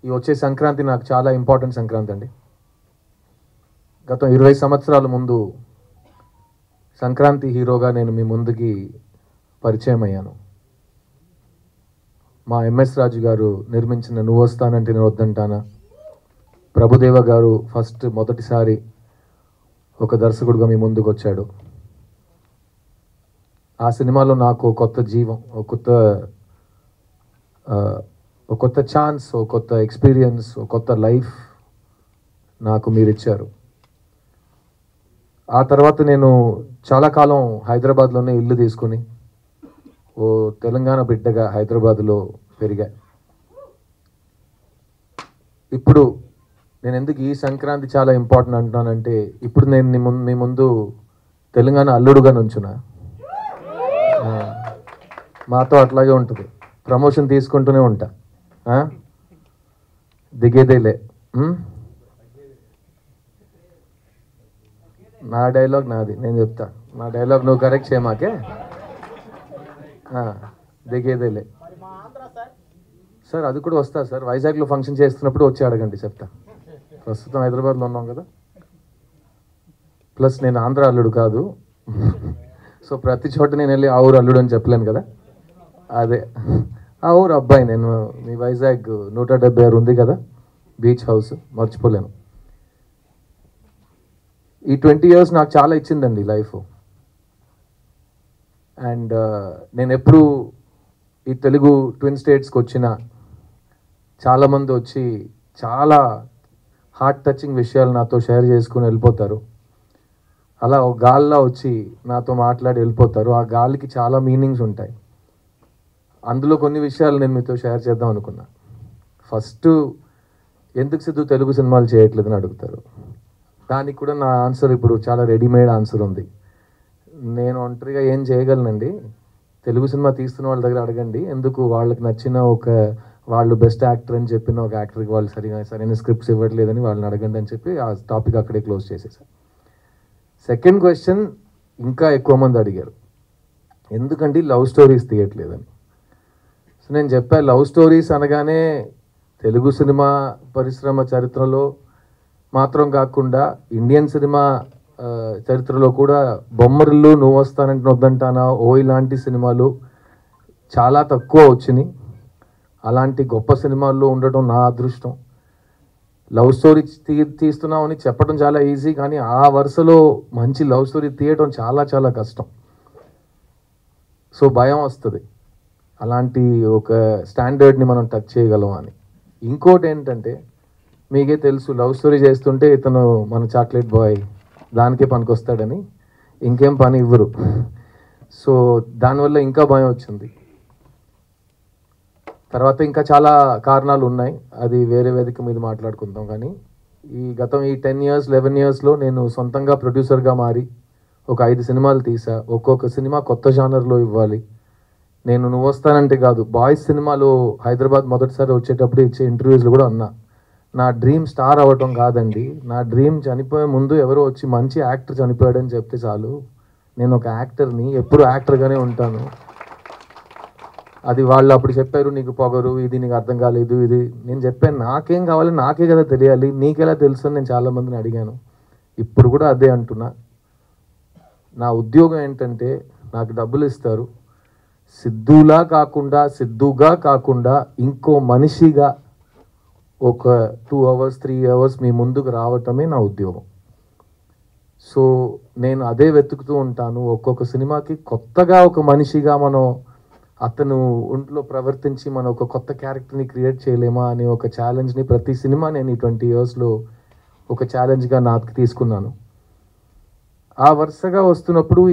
ఈ వచ్చే సంక్రాంతి నాకు చాలా ఇంపార్టెంట్ సంక్రాంతి అండి. గత 20 సంవత్సరాల ముందు సంక్రాంతి హీరోగా నేను మీ ముందుకి పరిచయం అయ్యాను. మా ఎంఎస్ రాజు గారు నిర్మించిన నువ్వు వస్తానంటే నేను వద్దంటానా, ప్రభుదేవ గారు మొదటిసారి ఒక దర్శకుడుగా మీ ముందుకు వచ్చాడు. ఆ సినిమాలో నాకు కొత్త జీవం, ఒక కొత్త ఛాన్స్, ఒక కొత్త ఎక్స్పీరియన్స్, ఒక కొత్త లైఫ్ నాకు మీరు ఇచ్చారు. ఆ తర్వాత నేను చాలా కాలం హైదరాబాద్లోనే ఇల్లు తీసుకుని ఓ తెలంగాణ బిడ్డగా హైదరాబాద్లో పెరిగా. ఇప్పుడు నేను ఎందుకు ఈ సంక్రాంతి చాలా ఇంపార్టెంట్ అంటున్నానంటే, ఇప్పుడు నేను మీ ముందు తెలంగాణ అల్లుడుగా నుంచున్నా. మాతో అట్లాగే ఉంటుంది, ప్రమోషన్ తీసుకుంటూనే ఉంటా, దిగేదేలే. నా డైలాగ్ నాది, నేను చెప్తా. నా డైలాగ్ నువ్వు కరెక్ట్ చేయమాకే. దిగేదేలే సార్, అది కూడా వస్తా సార్. వైజాగ్లో ఫంక్షన్ చేస్తున్నప్పుడు వచ్చి అడగండి, చెప్తా. ప్రస్తుతం హైదరాబాద్లో ఉన్నాం కదా. ప్లస్ నేను ఆంధ్ర అల్లుడు కాదు, సో ప్రతి చోట నేను వెళ్ళి ఆ ఊరు అల్లుడు అని చెప్పలేను కదా. అదే ఆ ఊరు అబ్బాయి నేను. మీ వైజాగ్ 176 ఉంది కదా, బీచ్ హౌస్, మర్చిపోలేను. ఈ 20 years నాకు చాలా ఇచ్చిందండి లైఫ్. అండ్ నేను ఎప్పుడు ఈ తెలుగు ట్విన్ స్టేట్స్కి వచ్చిన చాలామంది వచ్చి చాలా హార్ట్ టచింగ్ విషయాలు నాతో షేర్ చేసుకుని వెళ్ళిపోతారు. అలా ఒక గాల్లో వచ్చి నాతో మాట్లాడి వెళ్ళిపోతారు. ఆ గాలికి చాలా మీనింగ్స్ ఉంటాయి. అందులో కొన్ని విషయాలు నేను మీతో షేర్ చేద్దాం అనుకున్నా. ఫస్ట్, ఎందుకు సిద్ధు తెలుగు సినిమాలు చేయట్లేదని అడుగుతారు. దానికి కూడా నా ఆన్సర్ ఇప్పుడు చాలా రెడీమేడ్ ఆన్సర్ ఉంది. నేను ఒంటరిగా ఏం చేయగలనండి. తెలుగు సినిమా తీస్తున్న వాళ్ళ దగ్గర అడగండి, ఎందుకు వాళ్ళకి నచ్చిన వాళ్ళు బెస్ట్ యాక్టర్ అని చెప్పిన ఒక యాక్టర్కి వాళ్ళు సరైన స్క్రిప్ట్స్ ఇవ్వట్లేదని వాళ్ళని అడగండి అని చెప్పి ఆ టాపిక్ అక్కడే క్లోజ్ చేసేసాను. సెకండ్ క్వశ్చన్ ఇంకా ఎక్కువ మంది అడిగారు, ఎందుకంటే లవ్ స్టోరీస్ తీయట్లేదని. సో నేను చెప్పాను, లవ్ స్టోరీస్ అనగానే తెలుగు సినిమా పరిశ్రమ చరిత్రలో మాత్రం కాకుండా ఇండియన్ సినిమా చరిత్రలో కూడా బొమ్మరిల్లు, నువ్వు వస్తానంటే వద్దంటానా, ఓ ఇలాంటి సినిమాలు చాలా తక్కువ వచ్చినాయి. అలాంటి గొప్ప సినిమాల్లో ఉండటం నా అదృష్టం. లవ్ స్టోరీ తీస్తున్నామని చెప్పడం చాలా ఈజీ, కానీ ఆ వరుసలో మంచి లవ్ స్టోరీ తీయటం చాలా చాలా కష్టం. సో భయం వస్తుంది, అలాంటి ఒక స్టాండర్డ్ని మనం టచ్ చేయగలం అని. ఇంకోటి ఏంటంటే, మీకే తెలుసు, లవ్ స్టోరీ చేస్తుంటే ఇతను మన చాక్లెట్ బాయ్ దానికే పనికొస్తాడని ఇంకేం పని ఇవ్వరు. సో దానివల్ల ఇంకా భయం వచ్చింది. తర్వాత ఇంకా చాలా కారణాలు ఉన్నాయి, అది వేరే వేదిక మీద మాట్లాడుకుందాం. కానీ ఈ 10 years 11 yearsలో నేను సొంతంగా ప్రొడ్యూసర్గా మారి ఒక 5 సినిమాలు తీసా. ఒక్కొక్క సినిమా కొత్త జానర్లో ఇవ్వాలి. నేను నువ్వు వస్తానంటే కాదు, బాయ్స్ సినిమాలో హైదరాబాద్ మొదటిసారి వచ్చేటప్పుడు ఇచ్చే ఇంటర్వ్యూస్లో కూడా అన్నా, నా డ్రీమ్ స్టార్ అవ్వటం కాదండి, నా డ్రీమ్ చనిపోయే ముందు ఎవరో వచ్చి మంచి యాక్టర్ చనిపోయాడని చెప్తే చాలు, నేను ఒక యాక్టర్ని, ఎప్పుడు యాక్టర్గానే ఉంటాను. అది వాళ్ళు అప్పుడు చెప్పారు, నీకు పొగరు, ఇది నీకు అర్థం కాలేదు, ఇది. నేను చెప్పాను, నాకేం కావాలి, నాకే కదా తెలియాలి, నీకెలా తెలుసు అని నేను చాలామందిని అడిగాను. ఇప్పుడు కూడా అదే అంటున్నా. నా ఉద్యోగం ఏంటంటే, నాకు డబ్బులు ఇస్తారు, సిద్ధుగా కాకుండా ఇంకో మనిషిగా ఒక 2 hours 3 hours మీ ముందుకు రావటమే నా ఉద్యోగం. సో నేను అదే వెతుకుతూ ఉంటాను. ఒక్కొక్క సినిమాకి కొత్తగా ఒక మనిషిగా అతను ఒంట్లో ప్రవర్తించి మనం ఒక కొత్త క్యారెక్టర్ని క్రియేట్ చేయలేమా అనే ఒక ఛాలెంజ్ని ప్రతి సినిమా నేను ఈ 20 yearsలో ఒక ఛాలెంజ్గా నాకు తీసుకున్నాను. ఆ వరుసగా వస్తున్నప్పుడు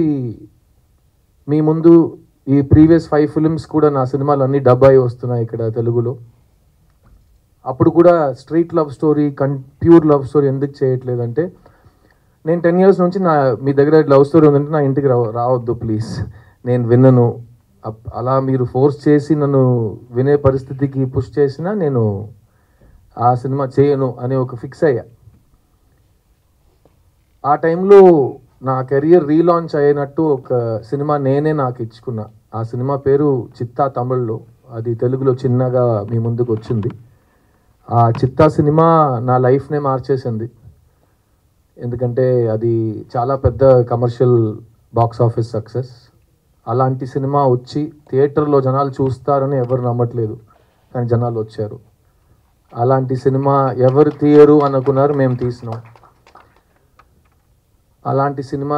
మీ ముందు ఈ ప్రీవియస్ 5 films కూడా నా సినిమాలు అన్నీ డబ్ అయి వస్తున్నాయి ఇక్కడ తెలుగులో. అప్పుడు కూడా street love story, pure love story ఎందుకు చేయట్లేదంటే, నేను 10 years నుంచి మీ దగ్గర లవ్ స్టోరీ ఉందంటే నా ఇంటికి రావద్దు ప్లీజ్, నేను విన్నను. అలా మీరు ఫోర్స్ చేసి నన్ను వినే పరిస్థితికి పుష్ చేసినా నేను ఆ సినిమా చేయను అని ఒక ఫిక్స్ అయ్యా. ఆ టైంలో నా కెరియర్ రీలాంచ్ అయినట్టు ఒక సినిమా నేనే నాకు ఇచ్చుకున్నా. ఆ సినిమా పేరు చిత్తా, తమిళ్లో. అది తెలుగులో చిన్నగా మీ ముందుకు వచ్చింది. ఆ చిత్తా సినిమా నా లైఫ్నే మార్చేసింది. ఎందుకంటే అది చాలా పెద్ద కమర్షియల్ బాక్స్ ఆఫీస్ సక్సెస్. అలాంటి సినిమా వచ్చి థియేటర్లో జనాలు చూస్తారని ఎవరు నమ్మట్లేదు, కానీ జనాలు వచ్చారు. అలాంటి సినిమా ఎవరు తీయరు అనుకున్నారు, మేము తీసినాం. అలాంటి సినిమా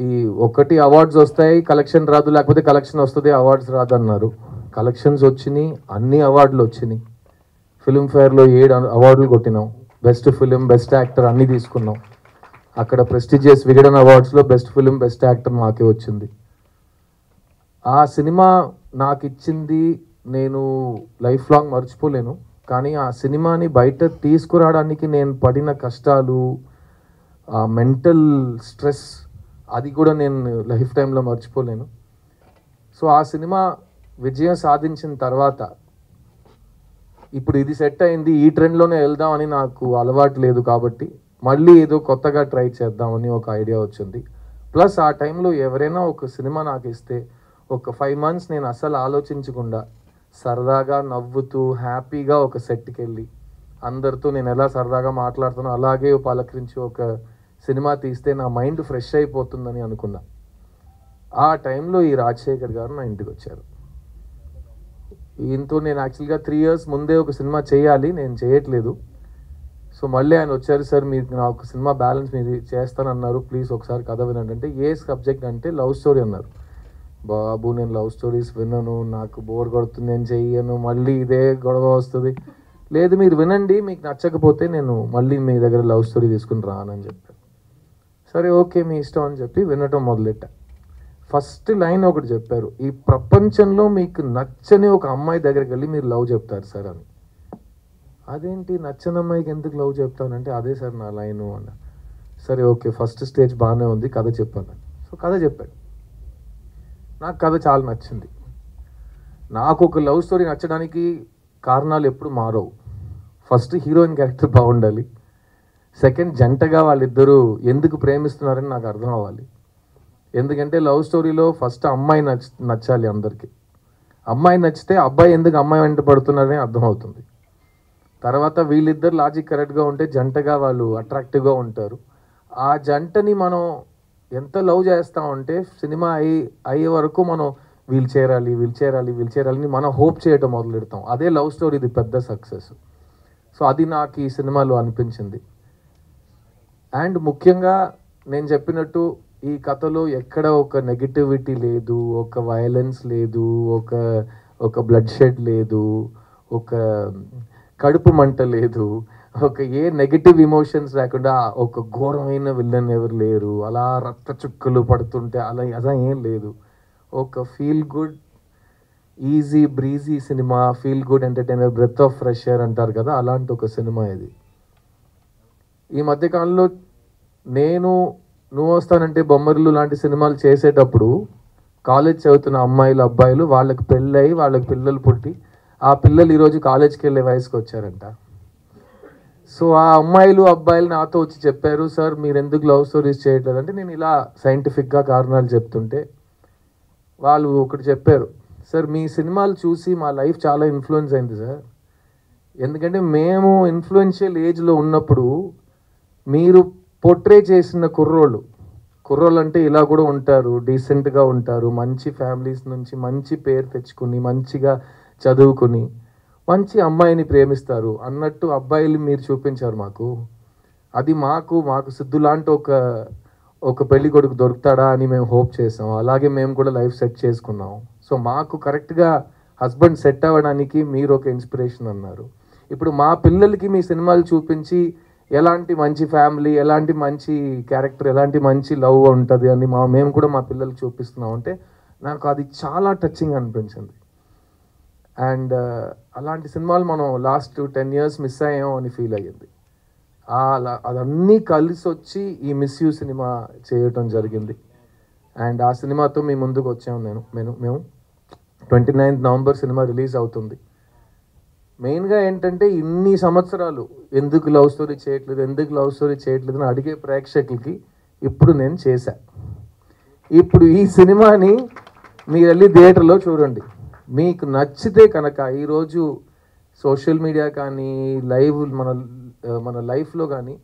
ఈ ఒకటి అవార్డ్స్ వస్తాయి, కలెక్షన్ రాదు, లేకపోతే కలెక్షన్ వస్తుంది అవార్డ్స్ రాదు అన్నారు. కలెక్షన్స్ వచ్చినాయి, అన్ని అవార్డులు వచ్చినాయి. ఫిల్మ్ఫేర్లో 7 అవార్డులు కొట్టినాం. బెస్ట్ ఫిలిం, బెస్ట్ యాక్టర్ అన్నీ తీసుకున్నాం. అక్కడ ప్రెస్టీజియస్ విగడన్ అవార్డ్స్లో బెస్ట్ ఫిలిం, బెస్ట్ యాక్టర్ మాకే వచ్చింది. ఆ సినిమా నాకు ఇచ్చింది నేను లైఫ్ లాంగ్ మర్చిపోలేను. కానీ ఆ సినిమాని బయట తీసుకురావడానికి నేను పడిన కష్టాలు, ఆ మెంటల్ స్ట్రెస్, అది కూడా నేను లైఫ్ టైంలో మర్చిపోలేను. సో ఆ సినిమా విజయం సాధించిన తర్వాత ఇప్పుడు ఇది సెట్ అయింది, ఈ ట్రెండ్లోనే వెళ్దామని నాకు అలవాటు లేదు. కాబట్టి మళ్ళీ ఏదో కొత్తగా ట్రై చేద్దామని ఒక ఐడియా వచ్చింది. ప్లస్ ఆ టైంలో ఎవరైనా ఒక సినిమా నాకు ఇస్తే ఒక 5 months నేను అసలు ఆలోచించకుండా సరదాగా నవ్వుతూ హ్యాపీగా ఒక సెట్కి వెళ్ళి అందరితో నేను ఎలా సరదాగా మాట్లాడుతానో అలాగే పలకరించి ఒక సినిమా తీస్తే నా మైండ్ ఫ్రెష్ అయిపోతుందని అనుకున్నా. ఆ టైంలో ఈ రాజశేఖర్ గారు నా ఇంటికి వచ్చారు. ఈయనతో నేను యాక్చువల్గా 3 years ముందే ఒక సినిమా చేయాలి, నేను చేయట్లేదు. సో మళ్ళీ ఆయన వచ్చారు, సార్ మీరు నా ఒక సినిమా బ్యాలెన్స్ మీరు చేస్తానన్నారు, ప్లీజ్ ఒకసారి కథ వినండి అంటే, ఏ సబ్జెక్ట్ అంటే లవ్ స్టోరీ అన్నారు. బాబు నేను లవ్ స్టోరీస్ వినను, నాకు బోర్ కొడుతుంది, నేను చెయ్యను, మళ్ళీ ఇదే గొడవ వస్తుంది. లేదు మీరు వినండి, మీకు నచ్చకపోతే నేను మళ్ళీ మీ దగ్గర లవ్ స్టోరీ తీసుకుని రానని చెప్పాను. సరే ఓకే మీ ఇష్టం అని చెప్పి వినటం మొదలెట్టా. ఫస్ట్ లైన్ ఒకటి చెప్పారు, ఈ ప్రపంచంలో మీకు నచ్చని ఒక అమ్మాయి దగ్గరికి వెళ్ళి మీరు లవ్ చెప్తారు సార్ అని. అదేంటి నచ్చని అమ్మాయికి ఎందుకు లవ్ చెప్తానంటే, అదే సార్ నా లైను అన్న. సరే ఓకే ఫస్ట్ స్టేజ్ బాగానే ఉంది, కథ చెప్పాను. సో కథ చెప్పాడు. నాకు కథ చాలా నచ్చింది. నాకు ఒక లవ్ స్టోరీ నచ్చడానికి కారణాలు ఎప్పుడు మారవు. ఫస్ట్ హీరోయిన్ క్యారెక్టర్ బాగుండాలి, సెకండ్ జంటగా వాళ్ళిద్దరూ ఎందుకు ప్రేమిస్తున్నారని నాకు అర్థం అవ్వాలి. ఎందుకంటే లవ్ స్టోరీలో ఫస్ట్ అమ్మాయి నచ్చాలి అందరికీ. అమ్మాయి నచ్చితే అబ్బాయి ఎందుకు అమ్మాయి వెంట పడుతున్నారని అర్థమవుతుంది. తర్వాత వీళ్ళిద్దరు లాజిక్ కరెక్ట్గా ఉంటే జంటగా వాళ్ళు అట్రాక్టివ్గా ఉంటారు. ఆ జంటని మనం ఎంత లవ్ చేస్తామంటే సినిమా అయ్యే వరకు మనం వీళ్ళు చేరాలని మనం హోప్ చేయటం మొదలెడతాం. అదే లవ్ స్టోరీది పెద్ద సక్సెస్. సో అది నాకు ఈ సినిమాలో అనిపించింది. అండ్ ముఖ్యంగా నేను చెప్పినట్టు ఈ కథలో ఎక్కడ ఒక నెగిటివిటీ లేదు, ఒక వైలెన్స్ లేదు, ఒక బ్లడ్ షెడ్ లేదు, ఒక కడుపు మంట లేదు, ఒక ఏ నెగిటివ్ ఇమోషన్స్ లేకుండా ఒక ఘోరమైన విల్లన్ ఎవరు లేరు, అలా రక్త చుక్కలు పడుతుంటే అలా ఏం లేదు. ఒక feel good easy breezy cinema, feel good entertainer, breath of fresh air అంటారు కదా, అలాంటి ఒక సినిమా ఇది. ఈ మధ్యకాలంలో నువ్వు వస్తానంటే బొమ్మరిల్లు లాంటి సినిమాలు చేసేటప్పుడు కాలేజ్ చదువుతున్న అమ్మాయిలు అబ్బాయిలు వాళ్ళకి పెళ్ళయి వాళ్ళకి పిల్లలు పుట్టి ఆ పిల్లలు ఈరోజు కాలేజ్కి వెళ్ళే వయసుకి వచ్చారంట. సో ఆ అమ్మాయిలు అబ్బాయిలు నాతో వచ్చి చెప్పారు, సార్ మీరు ఎందుకు లవ్ స్టోరీస్ చేయట్లేదు అంటే, నేను ఇలా సైంటిఫిక్గా కారణాలు చెప్తుంటే వాళ్ళు ఒకటి చెప్పారు, సార్ మీ సినిమాలు చూసి మా లైఫ్ చాలా ఇన్ఫ్లుయెన్స్ అయింది సార్. ఎందుకంటే మేము ఇన్ఫ్లుయెన్షియల్ ఏజ్లో ఉన్నప్పుడు మీరు పోర్ట్రే చేసిన కుర్రోళ్ళు అంటే ఇలా కూడా ఉంటారు, డీసెంట్గా ఉంటారు, మంచి ఫ్యామిలీస్ నుంచి మంచి పేరు తెచ్చుకుని మంచిగా చదువుకుని మంచి అమ్మాయిని ప్రేమిస్తారు అన్నట్టు అబ్బాయిలు మీరు చూపించారు మాకు. అది మాకు సిద్ధు లాంటి ఒక పెళ్లి కొడుకు దొరుకుతాడా అని మేము హోప్ చేసాం. అలాగే మేము కూడా లైఫ్ సెట్ చేసుకున్నాం. సో మాకు కరెక్ట్గా హస్బెండ్ సెట్ అవ్వడానికి మీరు ఒక ఇన్స్పిరేషన్ అన్నారు. ఇప్పుడు మా పిల్లలకి మీ సినిమాలు చూపించి ఎలాంటి మంచి ఫ్యామిలీ, ఎలాంటి మంచి క్యారెక్టర్, ఎలాంటి మంచి లవ్ ఉంటుంది అని మేము కూడా మా పిల్లలకి చూపిస్తున్నాం అంటే నాకు అది చాలా టచింగ్ అనిపించింది. అండ్ అలాంటి సినిమాలు మనం లాస్ట్ 10 years మిస్ అయ్యాం అని ఫీల్ అయ్యింది. అదన్నీ కలిసి వచ్చి ఈ మిస్ యూ సినిమా చేయటం జరిగింది. అండ్ ఆ సినిమాతో మీ ముందుకు వచ్చాము మేము 29th November సినిమా రిలీజ్ అవుతుంది. మెయిన్గా ఏంటంటే ఇన్ని సంవత్సరాలు ఎందుకు లవ్ స్టోరీ చేయట్లేదు అని అడిగే ప్రేక్షకులకి ఇప్పుడు నేను చేశా. ఇప్పుడు ఈ సినిమాని మీరు వెళ్ళి థియేటర్లో చూడండి. మీకు నచ్చితే కనుక ఈరోజు సోషల్ మీడియా కానీ మన లైఫ్లో కానీ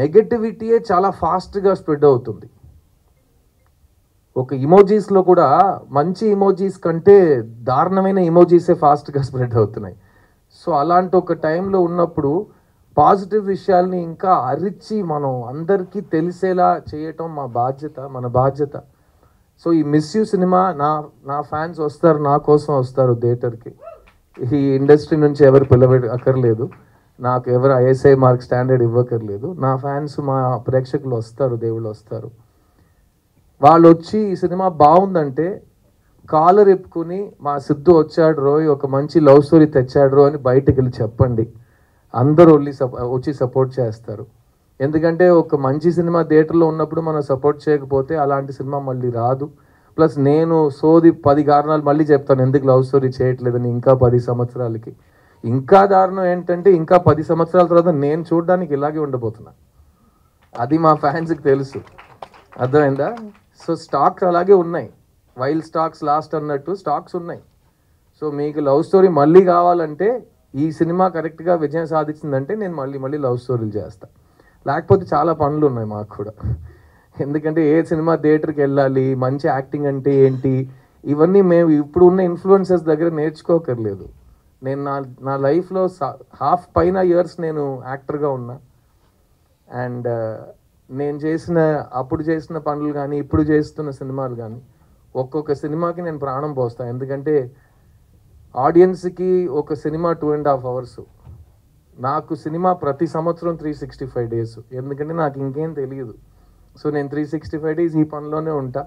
నెగటివిటీయే చాలా ఫాస్ట్గా స్ప్రెడ్ అవుతుంది. ఒక ఇమోజీస్లో కూడా మంచి ఇమోజీస్ కంటే దారుణమైన ఇమోజీసే ఫాస్ట్గా స్ప్రెడ్ అవుతున్నాయి. సో అలాంటి ఒక టైంలో ఉన్నప్పుడు పాజిటివ్ విషయాల్ని ఇంకా అరిచి మనం అందరికీ తెలిసేలా చేయటం మన బాధ్యత. సో ఈ మిస్ యూ సినిమా నా ఫ్యాన్స్ వస్తారు, నా కోసం వస్తారు థియేటర్కి. ఈ ఇండస్ట్రీ నుంచి ఎవరు అక్కర్లేదు, నాకు ఎవరు ఐఎస్ఐ మార్క్ స్టాండర్డ్ ఇవ్వక్కర్లేదు. నా ఫ్యాన్స్, మా ప్రేక్షకులు వస్తారు, దేవుళ్ళు వస్తారు. వాళ్ళు వచ్చి ఈ సినిమా బాగుందంటే కాలర్ ఎప్పుకుని మా సిద్ధు వచ్చాడు రోయ్, ఒక మంచి లవ్ స్టోరీ తెచ్చాడు రో అని బయటకు వెళ్ళి చెప్పండి. అందరూ వచ్చి సపోర్ట్ చేస్తారు. ఎందుకంటే ఒక మంచి సినిమా థియేటర్లో ఉన్నప్పుడు మనం సపోర్ట్ చేయకపోతే అలాంటి సినిమా మళ్ళీ రాదు. ప్లస్ నేను 10 కారణాలు మళ్ళీ చెప్తాను ఎందుకు లవ్ స్టోరీ చేయట్లేదని. ఇంకా 10 సంవత్సరాలకి ఇంకా దారుణం ఏంటంటే ఇంకా 10 సంవత్సరాల తర్వాత నేను చూడడానికి ఇలాగే ఉండబోతున్నా. అది మా ఫ్యాన్స్కి తెలుసు, అర్థమైందా? సో స్టాక్స్ అలాగే ఉన్నాయి, వైల్ స్టాక్స్ లాస్ట్ అన్నట్టు స్టాక్స్ ఉన్నాయి. సో మీకు లవ్ స్టోరీ మళ్ళీ కావాలంటే ఈ సినిమా కరెక్ట్గా విజయం సాధించిందంటే నేను మళ్ళీ లవ్ స్టోరీలు చేస్తాను. లేకపోతే చాలా పనులు ఉన్నాయి మాకు కూడా. ఎందుకంటే ఏ సినిమా థియేటర్కి వెళ్ళాలి, మంచి యాక్టింగ్ అంటే ఏంటి, ఇవన్నీ మేము ఇప్పుడు ఉన్న ఇన్ఫ్లుయెన్సర్స్ దగ్గర నేర్చుకోకర్లేదు. నేను నా లైఫ్లో హాఫ్ పైన ఇయర్స్ నేను యాక్టర్గా ఉన్నా. అండ్ నేను అప్పుడు చేసిన పనులు కానీ ఇప్పుడు చేస్తున్న సినిమాలు కానీ ఒక్కొక్క సినిమాకి నేను ప్రాణం పోస్తాను. ఎందుకంటే ఆడియన్స్కి ఒక సినిమా 2.5 hours, నాకు సినిమా ప్రతి సంవత్సరం 365 days. ఎందుకంటే నాకు ఇంకేం తెలియదు. సో నేను 365 days ఈ పనిలోనే ఉంటా.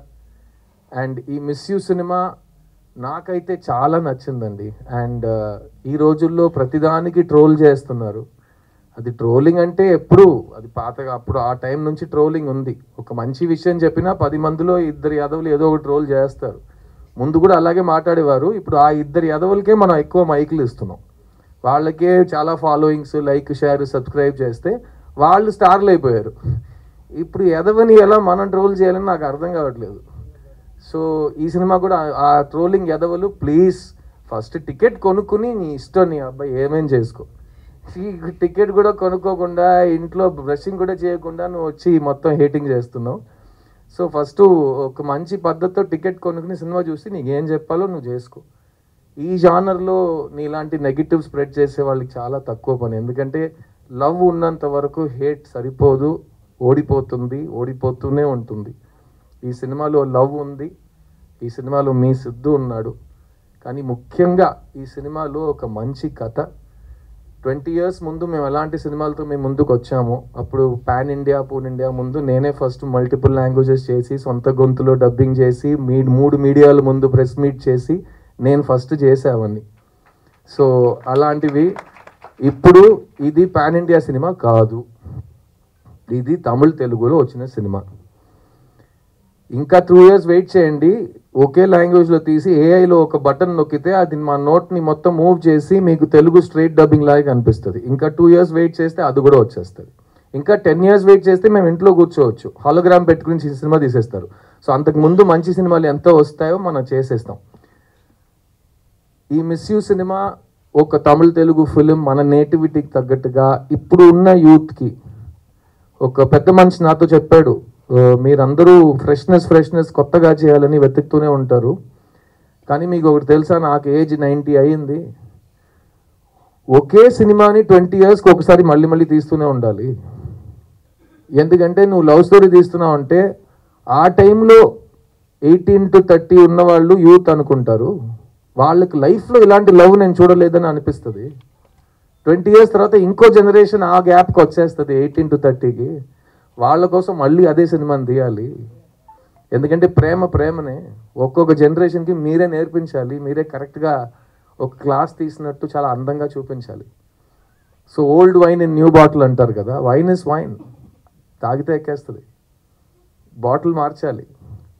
అండ్ ఈ మిస్ యూ సినిమా నాకైతే చాలా నచ్చిందండి. అండ్ ఈ రోజుల్లో ప్రతిదానికి ట్రోల్ చేస్తున్నారు. అది ట్రోలింగ్ అంటే ఎప్పుడు అది పాతగా, అప్పుడు ఆ టైం నుంచి ట్రోలింగ్ ఉంది. ఒక మంచి విషయం చెప్పినా 10 మందిలో 2 యాదవులు ఏదో ఒక ట్రోల్ చేస్తారు. ముందు కూడా అలాగే మాట్లాడేవారు. ఇప్పుడు ఆ 2 యాదవులకే మనం ఎక్కువ మైకులు ఇస్తున్నాం. వాళ్ళకే చాలా ఫాలోయింగ్స్, లైక్, షేర్, సబ్స్క్రైబ్ చేస్తే వాళ్ళు స్టార్లు అయిపోయారు. ఇప్పుడు ఎదవని ఎలా మనం ట్రోల్ చేయాలని నాకు అర్థం కావట్లేదు. సో ఈ సినిమా కూడా ఆ ట్రోలింగ్ ఎదవలు ప్లీజ్ ఫస్ట్ టికెట్ కొనుక్కుని నీ ఇష్టం, నీ అబ్బాయి ఏమేం చేసుకో. టికెట్ కూడా కొనుక్కోకుండా ఇంట్లో బ్రషింగ్ కూడా చేయకుండా నువ్వు వచ్చి మొత్తం హేటింగ్ చేస్తున్నావు. సో ఫస్ట్ ఒక మంచి పద్ధతితో టికెట్ కొనుక్కుని సినిమా చూసి నీకు ఏం చెప్పాలో నువ్వు చేసుకో. ఈ జానర్లో నీలాంటి నెగిటివ్ స్ప్రెడ్ చేసే వాళ్ళకి చాలా తక్కువ పని. ఎందుకంటే లవ్ ఉన్నంత వరకు హేట్ సరిపోదు, ఓడిపోతూనే ఉంటుంది. ఈ సినిమాలో లవ్ ఉంది, ఈ సినిమాలో మీ సిద్ధు ఉన్నాడు. కానీ ముఖ్యంగా ఈ సినిమాలో ఒక మంచి కథ. 20 years ముందు మేము ఎలాంటి సినిమాలతో మేము ముందుకు వచ్చామో, అప్పుడు పాన్ ఇండియా, పూన్ ఇండియా ముందు నేనే ఫస్ట్ మల్టిపుల్ లాంగ్వేజెస్ చేసి సొంత గొంతులో డబ్బింగ్ చేసి 3 మీడియాల ముందు ప్రెస్ మీట్ చేసి నేను ఫస్ట్ చేసేవన్నీ. సో అలాంటివి ఇప్పుడు ఇది పాన్ ఇండియా సినిమా కాదు, ఇది తమిళ్ తెలుగులో వచ్చిన సినిమా. ఇంకా 2 years వెయిట్ చేయండి. ఒకే లాంగ్వేజ్లో తీసి ఏఐలో ఒక బటన్ నొక్కితే అది మా నోట్ని మొత్తం మూవ్ చేసి మీకు తెలుగు స్ట్రైట్ డబ్బింగ్ లాగా కనిపిస్తుంది. ఇంకా 2 years వెయిట్ చేస్తే అది కూడా వచ్చేస్తుంది. ఇంకా 10 years వెయిట్ చేస్తే మేము ఇంట్లో కూర్చోవచ్చు, హాలోగ్రామ్ పెట్టుకుని సినిమా తీసేస్తారు. సో అంతకుముందు మంచి సినిమాలు ఎంత వస్తాయో మనం చేసేస్తాం. ఈ మిస్ యూ సినిమా ఒక తమిళ తెలుగు ఫిలిం, మన నేటివిటీకి తగ్గట్టుగా ఇప్పుడు ఉన్న యూత్కి. ఒక పెద్ద మనిషి నాతో చెప్పాడు, మీరందరూ ఫ్రెష్నెస్ కొత్తగా చేయాలని వెతుకుతూనే ఉంటారు, కానీ మీకు ఒకటి తెలుసా, నాకు ఏజ్ 90 అయ్యింది. ఒకే సినిమాని 20 yearsకి ఒకసారి మళ్ళీ తీస్తూనే ఉండాలి. ఎందుకంటే నువ్వు లవ్ స్టోరీ తీస్తున్నావు అంటే ఆ టైంలో 18 to 30 ఉన్నవాళ్ళు యూత్ అనుకుంటారు, వాళ్ళకి లైఫ్లో ఇలాంటి లవ్ నేను చూడలేదని అనిపిస్తుంది. 20 years తర్వాత ఇంకో జనరేషన్ ఆ గ్యాప్కి వచ్చేస్తుంది 18 to 30కి. వాళ్ళ కోసం మళ్ళీ అదే సినిమాని తీయాలి. ఎందుకంటే ప్రేమనే ఒక్కొక్క జనరేషన్కి మీరే నేర్పించాలి, మీరే కరెక్ట్గా ఒక క్లాస్ తీసినట్టు చాలా అందంగా చూపించాలి. So old wine in new bottle అంటారు కదా, వైన్ ఇస్ వైన్, తాగితే ఎక్కేస్తుంది, బాటిల్ మార్చాలి,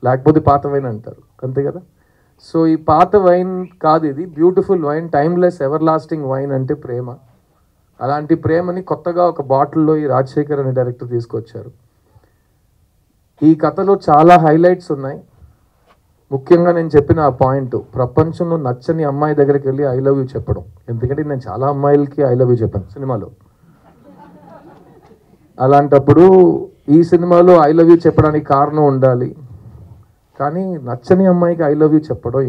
లేకపోతే పాత వైన్ అంటారు, అంతే కదా. సో ఈ పాత వైన్ కాదు, ఇది beautiful wine, timeless ever lasting wine అంటే ప్రేమ. అలాంటి ప్రేమని కొత్తగా ఒక బాటిల్లో ఈ రాజశేఖర్ అనే డైరెక్టర్ తీసుకొచ్చారు. ఈ కథలో చాలా హైలైట్స్ ఉన్నాయి. ముఖ్యంగా నేను చెప్పిన ఆ పాయింట్, ప్రపంచంలో నచ్చని అమ్మాయి దగ్గరికి వెళ్ళి ఐ లవ్ యూ చెప్పడం. ఎందుకంటే నేను చాలా అమ్మాయిలకి ఐ లవ్ యూ చెప్పాను సినిమాలో. అలాంటప్పుడు ఈ సినిమాలో ఐ లవ్ యూ చెప్పడానికి కారణం ఉండాలి, కానీ నచ్చని అమ్మాయికి ఐ లవ్ యూ చెప్పడం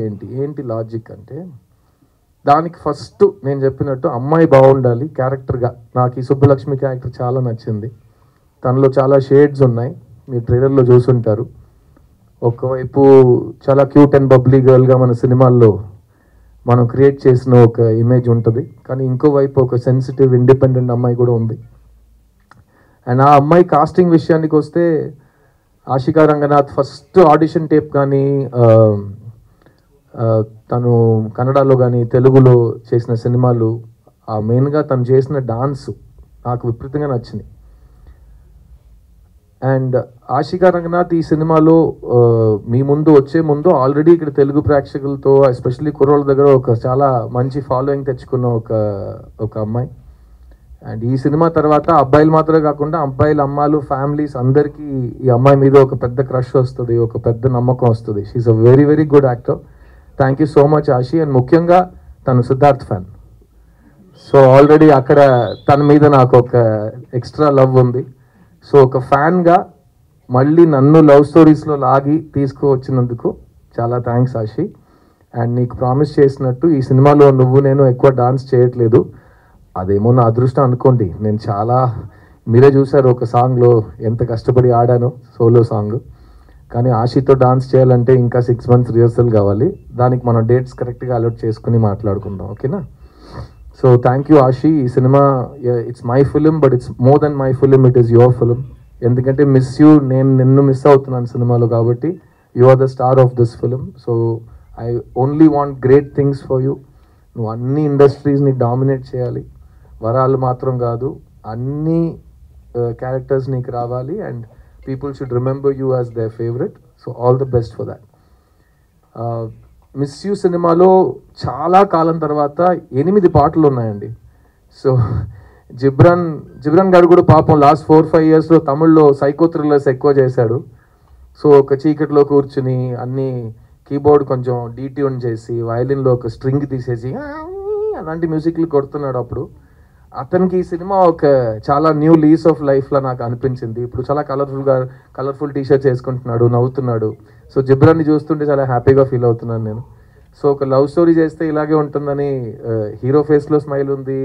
ఏంటి లాజిక్ అంటే, దానికి ఫస్ట్ నేను చెప్పినట్టు అమ్మాయి బాగుండాలి క్యారెక్టర్గా. నాకు ఈ సుబ్బలక్ష్మి క్యారెక్టర్ చాలా నచ్చింది. తనలో చాలా షేడ్స్ ఉన్నాయి, మీరు ట్రైలర్లో చూసుంటారు. ఒకవైపు చాలా క్యూట్ అండ్ బబ్లీ గర్ల్గా మన సినిమాల్లో మనం క్రియేట్ చేసిన ఒక ఇమేజ్ ఉంటుంది, కానీ ఇంకోవైపు ఒక సెన్సిటివ్ ఇండిపెండెంట్ అమ్మాయి కూడా ఉంది. అండ్ ఆ అమ్మాయి కాస్టింగ్ విషయానికి వస్తే, Ashika Ranganath first audition tape కానీ తను కన్నడలో కానీ తెలుగులో చేసిన సినిమాలు, మెయిన్గా తను చేసిన డాన్స్ నాకు విపరీతంగా నచ్చింది. అండ్ ఆశికా రంగనాథ్ ఈ సినిమాలో మీ ముందు వచ్చే ముందు ఆల్రెడీ ఇక్కడ తెలుగు ప్రేక్షకులతో ఎస్పెషల్లీ కుర్రోళ్ళ దగ్గర ఒక చాలా మంచి ఫాలోయింగ్ తెచ్చుకున్న ఒక అమ్మాయి. అండ్ ఈ సినిమా తర్వాత అబ్బాయిలు మాత్రమే కాకుండా అబ్బాయిలు అమ్మాయిలు ఫ్యామిలీస్ అందరికీ ఈ అమ్మాయి మీద ఒక పెద్ద క్రష్ వస్తుంది, ఒక పెద్ద నమ్మకం వస్తుంది. She is a very very good actor. Thank you so much Aashi. And ముఖ్యంగా తను సిద్ధార్థ్ ఫ్యాన్, సో ఆల్రెడీ అక్కడ తన మీద నాకు ఒక ఎక్స్ట్రా లవ్ ఉంది. సో ఒక ఫ్యాన్గా మళ్ళీ నన్ను లవ్ స్టోరీస్లో లాగి తీసుకువచ్చినందుకు చాలా థ్యాంక్స్ ఆశి. అండ్ నీకు ప్రామిస్ చేసినట్టు ఈ సినిమాలో నేను ఎక్కువ డాన్స్ చేయట్లేదు, అదేమో నా అదృష్టం అనుకోండి. నేను చాలా, మీరే చూసారు ఒక సాంగ్లో ఎంత కష్టపడి ఆడాను, సోలో సాంగ్. కానీ ఆశితో డాన్స్ చేయాలంటే ఇంకా 6 months రిహర్సల్ కావాలి. దానికి మనం డేట్స్ కరెక్ట్గా అలర్ట్ చేసుకుని మాట్లాడుకుందాం, ఓకేనా? So thank you Aashi. ఈ cinema it's my film, but it's more than my film, it is your film. ఎందుకంటే నేను నిన్ను మిస్ అవుతున్నాను సినిమాలో, కాబట్టి you are the star of this film. So I only want great things for you. నువ్వు అన్ని ఇండస్ట్రీస్ని dominate చేయాలి, వరాలు మాత్రం కాదు, అన్ని క్యారెక్టర్స్ నీకు రావాలి. And people should remember you as there favourite. So all the best for that. Miss you సినిమాలో చాలా కాలం తర్వాత 8 పాటలు ఉన్నాయండి. సో జిబ్రాన్ గారు కూడా పాపం లాస్ట్ 4-5 yearsలో తమిళ్లో సైకో థ్రిల్లర్స్ ఎక్కువ చేశాడు. సో ఒక చీకట్లో కూర్చుని అన్ని కీబోర్డ్ కొంచెం డీట్యూన్ చేసి వయలిన్లో ఒక స్ట్రింగ్ తీసేసి అలాంటి మ్యూజిక్లు కొడుతున్నాడు. అప్పుడు అతనికి ఈ సినిమా ఒక చాలా న్యూ లీస్ ఆఫ్ లైఫ్లా నాకు అనిపించింది. ఇప్పుడు చాలా కలర్ఫుల్ టీషర్ట్స్ వేసుకుంటున్నాడు, నవ్వుతున్నాడు. సో జిబ్రాన్ని చూస్తుంటే చాలా హ్యాపీగా ఫీల్ అవుతున్నాను నేను. సో ఒక లవ్ స్టోరీ చేస్తే ఇలాగే ఉంటుందని, హీరో ఫేస్లో స్మైల్ ఉంది,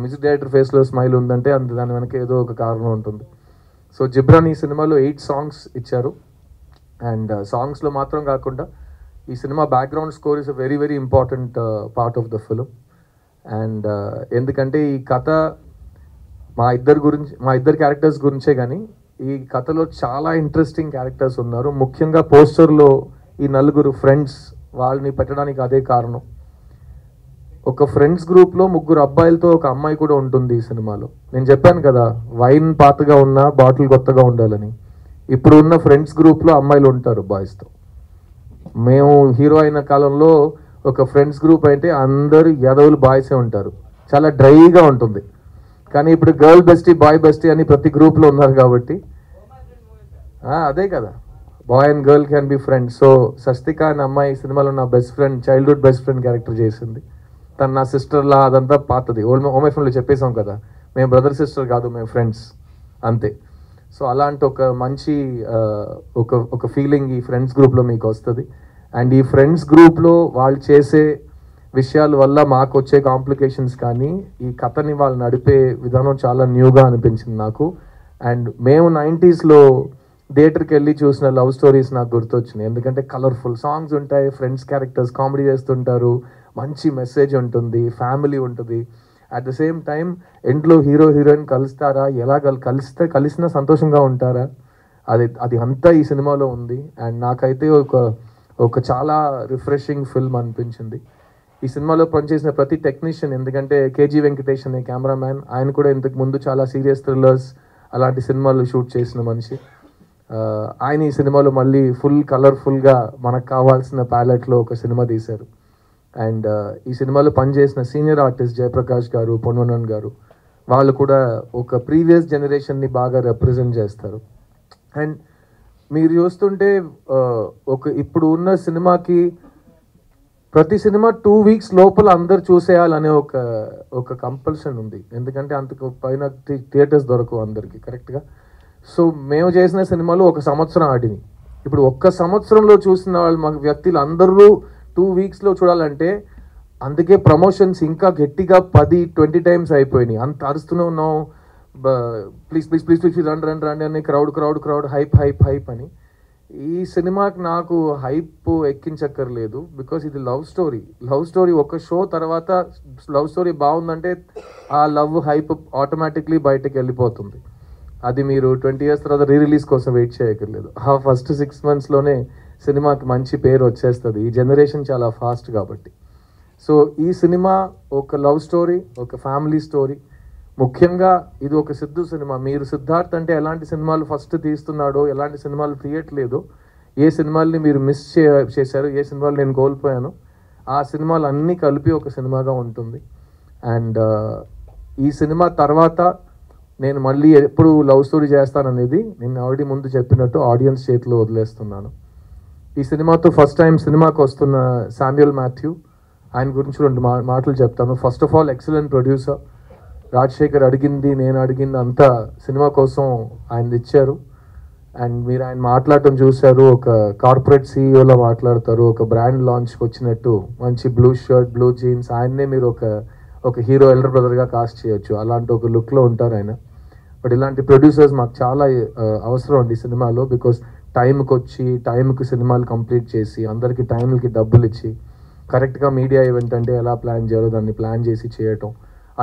మ్యూజిక్ డైరెక్టర్ ఫేస్లో స్మైల్ ఉందంటే దాని వెనక ఏదో ఒక కారణం ఉంటుంది. సో జిబ్రాన్ ఈ సినిమాలో 8 songs ఇచ్చారు. అండ్ సాంగ్స్లో మాత్రం కాకుండా ఈ cinema background score is a very very important part of the film. And ఎందుకంటే ఈ కథ మా ఇద్దరు క్యారెక్టర్స్ గురించే, కానీ ఈ కథలో చాలా ఇంట్రెస్టింగ్ క్యారెక్టర్స్ ఉన్నారు. ముఖ్యంగా పోస్టర్లో ఈ 4 ఫ్రెండ్స్, వాళ్ళని పెట్టడానికి అదే కారణం. ఒక ఫ్రెండ్స్ గ్రూప్లో 3 అబ్బాయిలతో ఒక అమ్మాయి కూడా ఉంటుంది ఈ సినిమాలో. నేను చెప్పాను కదా, వైన్ పాతగా ఉన్నా బాటిల్ కొత్తగా ఉండాలని. ఇప్పుడు ఉన్న ఫ్రెండ్స్ గ్రూప్లో అమ్మాయిలు ఉంటారు బాయ్స్తో. మేము హీరో అయిన కాలంలో ఒక ఫ్రెండ్స్ గ్రూప్ అయితే అందరూ యాదవులు బాయ్సే ఉంటారు, చాలా డ్రైగా ఉంటుంది. కానీ ఇప్పుడు గర్ల్ బెస్టీ బాయ్ బెస్టీ అని ప్రతి గ్రూప్లో ఉన్నారు కాబట్టి అదే కదా, boy and girl can be friends. So Sasthika అనే అమ్మాయి సినిమాలో నా best friend, childhood best friend character చేసింది. తను నా సిస్టర్లా, అదంతా పాతది. ఓమై ఫ్రెండ్లో చెప్పేసాం కదా, మేము బ్రదర్ సిస్టర్ కాదు, మేము ఫ్రెండ్స్ అంతే. సో అలాంటి ఒక మంచి ఒక ఫీలింగ్ ఈ ఫ్రెండ్స్ గ్రూప్లో మీకు వస్తుంది. అండ్ ఈ ఫ్రెండ్స్ గ్రూప్లో వాళ్ళు చేసే విషయాల వల్ల మాకు వచ్చే కాంప్లికేషన్స్ కానీ ఈ కథని వాళ్ళు నడిపే విధానం చాలా న్యూగా అనిపించింది నాకు. అండ్ మేము 90sలో థియేటర్కి వెళ్ళి చూసిన లవ్ స్టోరీస్ నాకు గుర్తొచ్చినాయి. ఎందుకంటే కలర్ఫుల్ సాంగ్స్ ఉంటాయి, ఫ్రెండ్స్ క్యారెక్టర్స్ కామెడీ చేస్తుంటారు, మంచి మెసేజ్ ఉంటుంది, ఫ్యామిలీ ఉంటుంది. అట్ ద సేమ్ టైం ఎండ్లో హీరో హీరోయిన్ కలుస్తారా, ఎలా కలిసినా సంతోషంగా ఉంటారా, అది అంతా ఈ సినిమాలో ఉంది. అండ్ నాకైతే ఒక చాలా రిఫ్రెషింగ్ ఫిల్మ్ అనిపించింది. ఈ సినిమాలో పనిచేసిన ప్రతి టెక్నీషియన్, ఎందుకంటే కేజీ వెంకటేష్ అనే కెమెరామ్యాన్, ఆయన కూడా ఇంతకు ముందు చాలా సీరియస్ థ్రిల్లర్స్ అలాంటి సినిమాలు షూట్ చేసిన మనిషి. ఆయన ఈ సినిమాలో మళ్ళీ ఫుల్ కలర్ఫుల్గా మనకు కావాల్సిన ప్యాలెట్లో ఒక సినిమా తీశారు. అండ్ ఈ సినిమాలో పనిచేసిన సీనియర్ ఆర్టిస్ట్ జయప్రకాష్ గారు, పొన్వనన్ గారు, వాళ్ళు కూడా ఒక ప్రీవియస్ జనరేషన్ని బాగా రిప్రజెంట్ చేస్తారు. అండ్ మీరు చూస్తుంటే ఒక ఇప్పుడు ఉన్న సినిమాకి ప్రతి సినిమా 2 weeks లోపల అందరు చూసేయాలనే ఒక కంపల్షన్ ఉంది. ఎందుకంటే అంతకు పైన థియేటర్స్ దొరకవు అందరికి కరెక్ట్గా. సో మేము చేసిన సినిమాలు 1 సంవత్సరం ఆడిని. ఇప్పుడు 1 సంవత్సరంలో చూసిన వాళ్ళు మా వ్యక్తులు అందరూ 2 weeksలో చూడాలంటే అందుకే ప్రమోషన్స్ ఇంకా గట్టిగా 10-20 times అయిపోయినాయి. అంత అరుస్తూనే ఉన్నాం, ప్లీజ్ ప్లీజ్ ప్లీజ్ ప్లీజ్ రండి అని క్రౌడ్ హైప్ అని. ఈ సినిమాకి నాకు హైప్ ఎక్కించక్కర్లేదు, బికాస్ ఇది లవ్ స్టోరీ. ఒక షో తర్వాత లవ్ స్టోరీ బాగుందంటే ఆ లవ్ హైప్ ఆటోమేటిక్లీ బయటకు వెళ్ళిపోతుంది. అది మీరు 20 years తర్వాత రిలీజ్ కోసం వెయిట్ చేయక్కర్లేదు. ఆ ఫస్ట్ 6 monthsలోనే సినిమాకి మంచి పేరు వచ్చేస్తుంది. ఈ జనరేషన్ చాలా ఫాస్ట్ కాబట్టి. సో ఈ సినిమా ఒక లవ్ స్టోరీ, ఒక ఫ్యామిలీ స్టోరీ. ముఖ్యంగా ఇది ఒక సిద్ధు సినిమా. మీరు సిద్ధార్థ్ అంటే ఎలాంటి సినిమాలు ఫస్ట్ తీస్తున్నాడో, ఎలాంటి సినిమాలు తీయట్లేదు, ఏ సినిమాల్ని మీరు మిస్ చేశారు, ఏ సినిమాలు నేను కోల్పోయాను, ఆ సినిమాలు అన్నీ కలిపి ఒక సినిమాగా ఉంటుంది. అండ్ ఈ సినిమా తర్వాత నేను మళ్ళీ ఎప్పుడు లవ్ స్టోరీ చేస్తాననేది నేను ఆల్రెడీ ముందు చెప్పినట్టు ఆడియన్స్ చేతిలో వదిలేస్తున్నాను. ఈ సినిమాతో ఫస్ట్ టైం సినిమాకి వస్తున్న శామ్యూల్ మాథ్యూ, ఆయన గురించి 2 మాటలు చెప్తాను. First of all excellent producer. Rajasekhar అడిగింది, నేను అడిగింది అంతా సినిమా కోసం ఆయన ఇచ్చారు. అండ్ మీరు ఆయన మాట్లాడటం చూశారు, ఒక కార్పొరేట్ సీఈఓలో మాట్లాడతారు, ఒక బ్రాండ్ లాంచ్కి వచ్చినట్టు మంచి బ్లూ షర్ట్, బ్లూ జీన్స్. ఆయన్నే మీరు ఒక హీరో ఎల్డర్ బ్రదర్గా కాస్ట్ చేయొచ్చు, అలాంటి ఒక లుక్లో ఉంటారు ఆయన. బట్ ఇలాంటి ప్రొడ్యూసర్స్ మాకు చాలా అవసరం అండి సినిమాలో. బికాస్ టైంకి సినిమాలు కంప్లీట్ చేసి అందరికీ టైంలకి డబ్బులు ఇచ్చి కరెక్ట్గా మీడియా ఈవెంట్ అంటే ఎలా ప్లాన్ చేయాలో దాన్ని ప్లాన్ చేసి చేయటం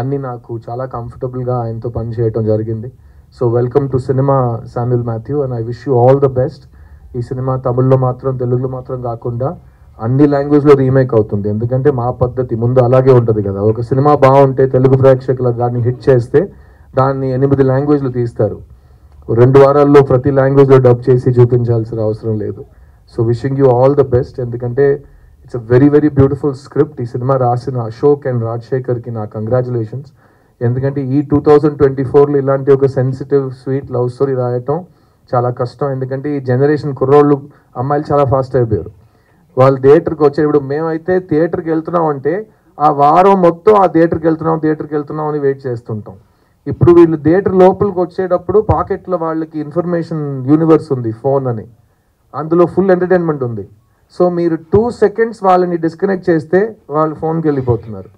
అన్నీ నాకు చాలా కంఫర్టబుల్గా ఆయనతో పని చేయటం జరిగింది. So welcome to cinema Samuel Matthew, and I wish you all the best. ఈ సినిమా తమిళ్లో మాత్రం, తెలుగులో మాత్రం కాకుండా అన్ని లాంగ్వేజ్లో రీమేక్ అవుతుంది. ఎందుకంటే మా పద్ధతి ముందు అలాగే ఉంటుంది కదా. ఒక సినిమా బాగుంటే తెలుగు ప్రేక్షకులు దాన్ని హిట్ చేస్తే దాన్ని 8 లాంగ్వేజ్లు తీస్తారు. 2 వారాల్లో ప్రతి లాంగ్వేజ్లో డబ్ చేసి చూపించాల్సిన అవసరం లేదు. So wishing you all the best. ఎందుకంటే it's a very very beautiful script. ఈ సినిమా రాసిన అశోక్ అండ్ రాజశేఖర్కి నా కంగ్రాచులేషన్స్. ఎందుకంటే ఈ 2024లో ఇలాంటి ఒక సెన్సిటివ్ స్వీట్ లవ్ స్టోరీ రాయటం చాలా కష్టం. ఎందుకంటే ఈ జనరేషన్ కుర్రోళ్ళు, అమ్మాయిలు చాలా ఫాస్ట్ అయిపోయారు. వాళ్ళు థియేటర్కి వచ్చేటప్పుడు, మేమైతే థియేటర్కి వెళ్తున్నాం అంటే ఆ వారం మొత్తం ఆ థియేటర్కి వెళ్తున్నాం అని వెయిట్ చేస్తుంటాం. ఇప్పుడు వీళ్ళు థియేటర్ లోపలికి వచ్చేటప్పుడు పాకెట్లో వాళ్ళకి ఇన్ఫర్మేషన్ యూనివర్స్ ఉంది, ఫోన్ అని, అందులో ఫుల్ ఎంటర్టైన్మెంట్ ఉంది. సో మీరు 2 seconds వాళ్ళని డిస్కనెక్ట్ చేస్తే వాళ్ళు ఫోన్కి వెళ్ళిపోతున్నారు.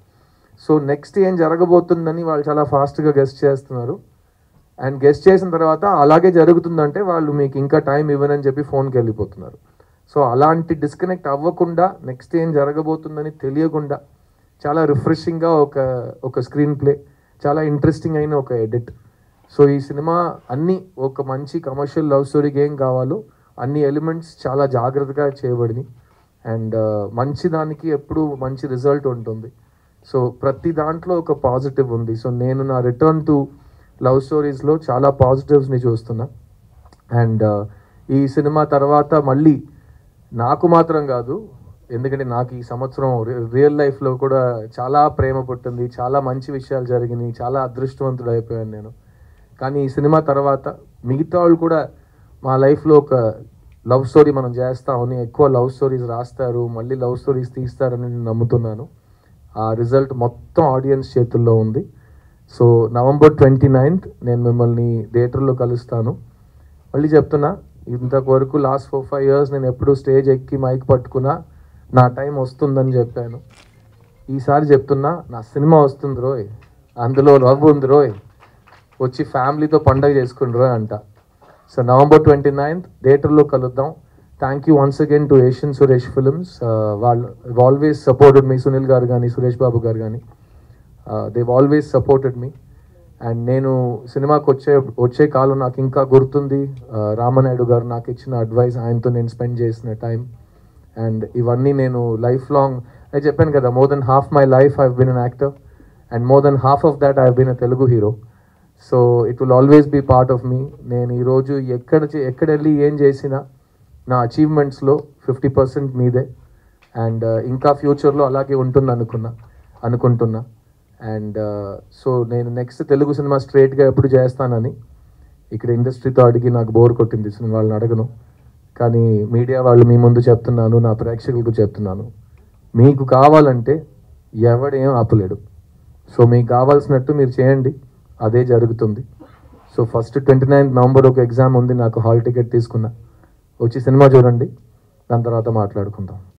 సో నెక్స్ట్ ఏం జరగబోతుందని వాళ్ళు చాలా ఫాస్ట్గా గెస్ట్ చేస్తున్నారు. అండ్ గెస్ట్ చేసిన తర్వాత అలాగే జరుగుతుందంటే వాళ్ళు మీకు ఇంకా టైం ఇవ్వనని చెప్పి ఫోన్కి వెళ్ళిపోతున్నారు. సో అలాంటి డిస్కనెక్ట్ అవ్వకుండా, నెక్స్ట్ ఏం జరగబోతుందని తెలియకుండా చాలా రిఫ్రెషింగ్గా ఒక స్క్రీన్ ప్లే, చాలా ఇంట్రెస్టింగ్ అయిన ఒక ఎడిట్. సో ఈ సినిమా అన్నీ ఒక మంచి కమర్షియల్ లవ్ స్టోరీకి ఏం కావాలో అన్ని ఎలిమెంట్స్ చాలా జాగ్రత్తగా చేయబడినాయి. అండ్ మంచి దానికి ఎప్పుడు మంచి రిజల్ట్ ఉంటుంది. సో ప్రతి దాంట్లో ఒక పాజిటివ్ ఉంది. సో నేను నా రిటర్న్ టు లవ్ స్టోరీస్లో చాలా పాజిటివ్స్ని చూస్తున్నా. అండ్ ఈ సినిమా తర్వాత మళ్ళీ నాకు మాత్రం కాదు, ఎందుకంటే నాకు ఈ సంవత్సరం రియల్ లైఫ్లో కూడా చాలా ప్రేమ పుట్టింది, చాలా మంచి విషయాలు జరిగినాయి, చాలా అదృష్టవంతుడు అయిపోయాను నేను. కానీ ఈ సినిమా తర్వాత మిగతా వాళ్ళు కూడా మా లైఫ్లో ఒక లవ్ స్టోరీ మనం చేస్తామని, ఎక్కువ లవ్ స్టోరీస్ రాస్తారు, మళ్ళీ లవ్ స్టోరీస్ తీస్తారని నేను నమ్ముతున్నాను. ఆ రిజల్ట్ మొత్తం ఆడియన్స్ చేతుల్లో ఉంది. సో November 29th నేను మిమ్మల్ని థియేటర్లో కలుస్తాను. మళ్ళీ చెప్తున్నా, ఇంతవరకు లాస్ట్ 4-5 years నేను ఎప్పుడు స్టేజ్ ఎక్కి మైక్ పట్టుకున్నా నా టైం వస్తుందని చెప్పాను. ఈసారి చెప్తున్నా, నా సినిమా వస్తుంది రోయ్, అందులో లవ్ ఉంది రోయ్, వచ్చి ఫ్యామిలీతో పండగ చేసుకుని రోయ్ అంట. సో November 29th థియేటర్లో కలుద్దాం. Thank you once again to Asian Suresh films. వాళ్ళు always supported me, Sunil garu కానీ సురేష్ బాబు గారు కానీ, Dev always supported me. And నేను సినిమాకి వచ్చే కాలం నాకు ఇంకా గుర్తుంది. రామనాయుడు గారు నాకు ఇచ్చిన అడ్వైస్, ఆయనతో నేను స్పెండ్ చేసిన టైం, అండ్ ఇవన్నీ నేను లైఫ్ లాంగ్, నేను చెప్పాను కదా, more than half my life I've been an actor and more than half of that I've been a Telugu hero. So it will always be part of me. నేను ఈరోజు ఎక్కడ వెళ్ళి ఏం చేసినా నా అచీవ్మెంట్స్లో 50% మీదే. అండ్ ఇంకా ఫ్యూచర్లో అలాగే ఉంటుంది అనుకుంటున్నా. అండ్ సో నేను నెక్స్ట్ తెలుగు సినిమా స్ట్రైట్గా ఎప్పుడు చేస్తానని ఇక్కడ ఇండస్ట్రీతో అడిగి నాకు బోర్ కొట్టింది, వాళ్ళని అడగను. కానీ మీడియా వాళ్ళు మీ ముందు చెప్తున్నాను, నా ప్రేక్షకులకు చెప్తున్నాను, మీకు కావాలంటే ఎవడేం ఆపలేడు. సో మీకు కావాల్సినట్టు మీరు చేయండి, అదే జరుగుతుంది. సో ఫస్ట్ 29 నవంబర్ ఒక ఎగ్జామ్ ఉంది, నాకు హాల్ టికెట్ తీసుకున్నా, వచ్చి సినిమా చూడండి, దాని తర్వాత మాట్లాడుకుందాం.